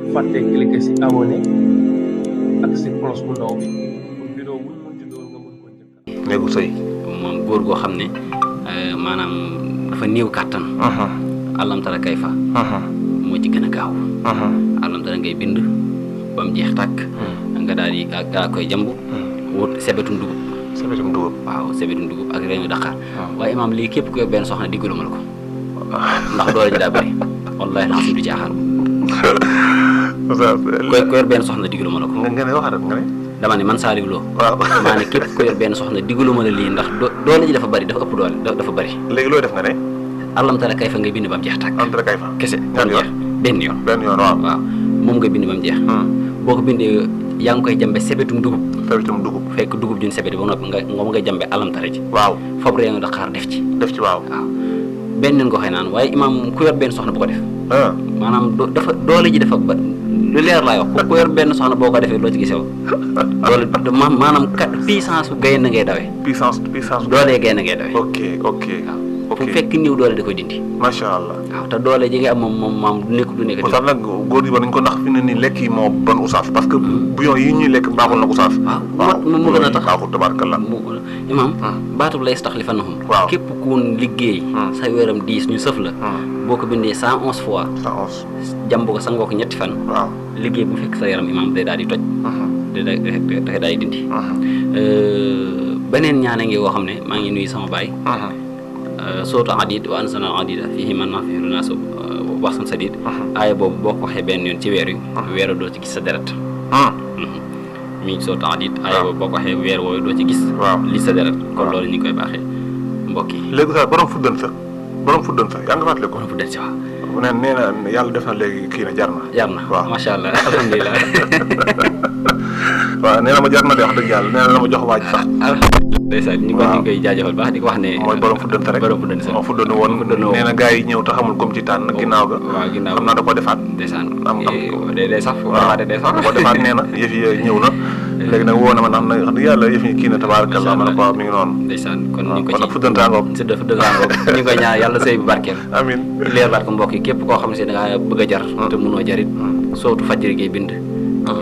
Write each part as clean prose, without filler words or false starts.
fàtte cliquer si abonné ak si cloche bu ndaw bi pour vidéo bu ñu mën ci doon nga mën ko njëkk. néegu sëy moom góor goo xam ne maanaam dafa néew kàttan. alam tara kayfa. moo ci gën a gaaw. alam tara ngay bind ba mu jeex tàkk. nga daal di gaa koy jamb. wut sebetum dugub. sebetum dugub. waaw sebetum dugub ak reenu Dakar. waaye imaam lii képp ku yor benn soxna diggalu ma la ko. ndax doole ji daa bëri. wallaahi naa si du caaxaan. ko yor benn soxna diggalu ma la ko. nga ne waxaat nga ne. dama ne man Saliou Lo. waaw maa ne képp ko yor benn soxna diggalu ma la lii ndax doole ji dafa bëri dafa ëpp doole dafa bëri. léegi looy def nga ne. alam tara kayfa ngay bind ba mu jeex tàkk. alam tara kayfa kese ñaar yoon benn yoon. benn yoon waaw. waaw moom nga bind ba mu jeex. boo ko bindee yaa ngi koy jambe sebetum dugub. sebetum dugub. fekk dugub juñ sebeti ba noppi nga jambe alam tara ji. waaw foofu reenu Dakar def ci. def ci waaw. waaw benn nga koy naan waaye imaam ku yor benn soxna bu ko def. maanaam dafa doole ji dafa ba lu leer laay wax ku yor benn soxna boo ko defee loo ci gisew doole maanaam puissance su gaynde ngay dawee. puissance doole gaynde ngay dawee. ok waaw fu fekk niw doole da koy dindi. macha allah. waaw te doole ji nga am moom maam du nekk. oustaz nag góor yi ba nañ ko ndax fi ne nii lekk yi moo bon oustaz parce que bouillon yi ñuy lekk baaxul na oustaz. waaw mu gën a tax baaxul tabarkallah. imaam baatub lay staxlifannahum. waaw képp ku liggéey. sa wéram 10 ñu sëf la. boo ko bindee 111 fois. 111. jàmb ko sangoo ko ñetti fan. waaw liggéey bu fekk sa yaram imaam day daal di toj. day daal di dindi. beneen ñaane ngi woo xam ne maa ngi nuyu sama baay. sootu adid wa anzalna adida fihi manaafi'u linnaas wa ba'sun shadiid. aaya boobu boo ko waxee benn yoon ci weer wi. weer doo ci gis sa deret. mi ngi sootu adid. aaya boobu boo ko waxee weer woowu doo ci gis. li sa deret kon loolu ñu koy baaxee mbokk yi. léegi sax borom fuddan sa yaa nga fàttali ko. borom fuddan si waaw. nee na yàlla def na léegi kii na jar na. waaw macha allah alhamdulilah. waaw nee na ma jar na de wax dëgg yàlla nee na ma jox waaj sax. ndeysaan ñu koy jaajëfal baax di ko wax ne. mooy borom fuddante rek borom fuddante sax moo fuddanu woon nee na gars yi ñëw te xamul comme ci tànn ginnaaw ga. waaw ginnaaw xam naa da ko defaat. ndeysaan am day sax waaw da ko defaat nee na yëf yi ñëw na. léegi nag woo na ma ndax nag wax dëgg yàlla yëf yi kii na tabaarakallah ma ne ko mi ngi noonu. ndeysaan kon ñu ngi ko ci fuddantaangoog ñu ngi koy ñaan yàlla sëy bu barkeel. amiin leer baat ko mbokk yi képp koo xam si da ngaa bëgg a jar te mënoo jarit sootu fajjiri ngay bind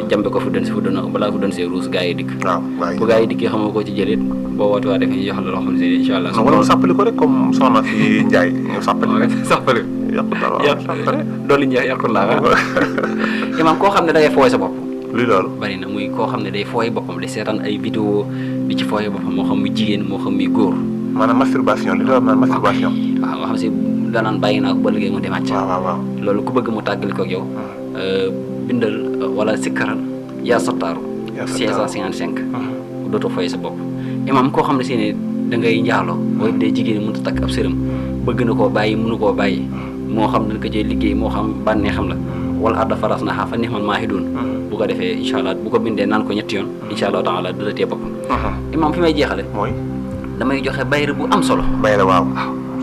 jambe ko fuddan si fuddan balaa fuddan see ruus gaa yi dikk. waaw bu gaa yi dikkee xamoo ko ci jëlit boo woote waa defee jox la loo xam ne incha allah. wala mu sàppali ko rek comme soxna fi Ndiaye ñu sàppali rek. sàppali yàqu dara waaw sàppali. doole njeex yàqul laa imaam koo xam ne da ngay fooy sa bopp. luy loolu. bari na muy koo xam ne day fooy boppam day seetaan ay vidéo di ci fooy boppam moo xam muy jigéen moo xam muy góor. maanaam masturbation li doon naan masturbation. waaw nga xam si danaan bàyyi naa ko ba liggéey mu demaat ci. waaw loolu ku bëgg mu tàggali ko ak yow. bindal wala sikkaral yaa sottaaru. 655. dootoo fooy sa bopp. imaam koo xam ne si ne da ngay njaaloo. booy dee jigéen mënut a takk ab sëram bëgg na koo bàyyi mënu koo bàyyi. moo xam ne ko jëy liggéey moo xam bànnee xam la. wala arda faras na xaa fa neex man maa doon. bu ko defee incha allah bu ko bindee naan ko ñetti yoon. incha allah taala dina tee boppam. imaam fi may jeexale mooy. damay joxe bayre bu am solo. bayre waaw.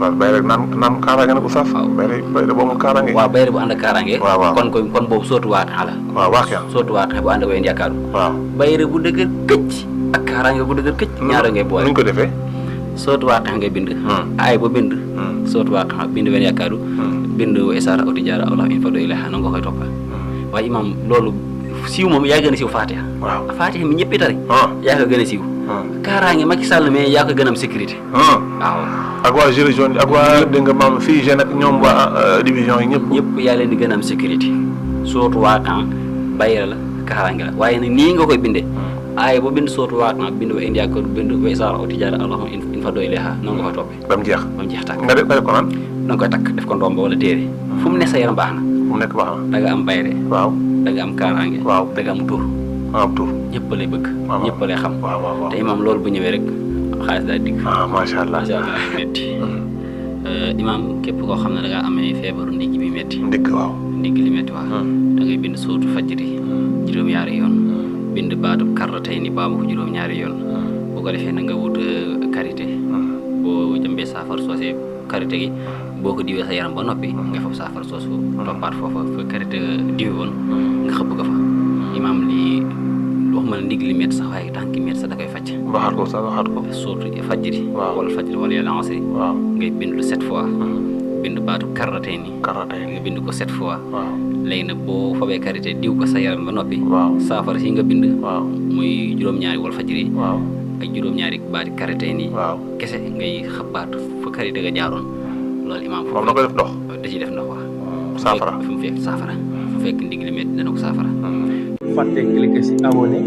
waaw bayre naan kaaraange nag oustaz. waaw bayre bu amul kaaraange. waaw bayre bu ànd ak kaaraange. waaw kon boobu sootu waaqe la. waaw waaqe sootu waaqe bu ànd ak wéy yaakaaru. waaw bayre bu dëgër këcc. ak kaaraange bu dëgër këcc. ñaara ngay boole nuñ ko defee. sootu waaqe ngay bind. aay ba bind. sootu waaqe bind wéy yaakaaru. bind isaara oti jaara allah in fado ilaha na nga koy toppal. waaye imaam loolu siiw moom yaa gën a siiw Fatiha. waaw Fatiha mi ñëpp tari. yaa ko gën a siiw. kaaraange Macky Sall mais yaa ko gën a am sécurité. waaw. ak waa gilets jaunes ak waa dégg nga maam fii jeune ak ñoom waa division yi ñëpp yaa leen di gën a am sécurité. sootu waaqan bayra la kaaraange la waaye nag nii nga koy bindee. aaya boo bind sootu waaqan bind wa indi ak bind wa isaara oti jaara allahumma in fado ilayha noonu nga koy toppee. ba mu jeex tàkk. nga def ko naan. da nga koy takk def ko ndomba wala téere. fu mu ne sa yaram baax na. fu mu nekk baax na. da nga am bayre. waaw da nga am kaaraange. waaw da nga am tur. am tur. ñëpp lay bëgg. waaw ñëpp lay xam. waaw te imaam loolu bu ñëwee rek xaalis daal digg. macha allah métti. imaam képp koo xam ne da ngaa amee feebaru ndigg bi métti. ndigg waaw. ndigg li métti waaw. da ngay bind sootu fajri juróom-ñaari yoon. bind baatub karra tey ni baamu ko juróom-ñaari yoon. boo ko defee na nga wut karité. boo jëmbee saafara soosee karité gi boo ko diwee sa yaram ba noppi nga fab saafara soosu toppaat foofa fa karité diwi woon nga xëpp ko fa. imaam lii waxuma la ndigg li métti sax waaye tànk yi métti sax da koy faj. waxaat ko. sootu fajri. waaw wala fajri wala yàlla asri. waaw ngay bind lu 7 fois. bind baatu karratee ni nga bind ko 7 fois waaw léegi nag boo fabee karité diw ko sa yaram ba noppi waaw saafara si nga bind waaw muy juróom-ñaari wal fajiri waaw ak juróom-ñaari baati karité ni waaw kese ngay xëppaat fa karité ga jaaroon loolu imaam moom na koy def ndox da ciy def ndox wax saafara fi mu fekk saafara fu fekk ndigli métti dana ko saafara fàtte cliquer si abonné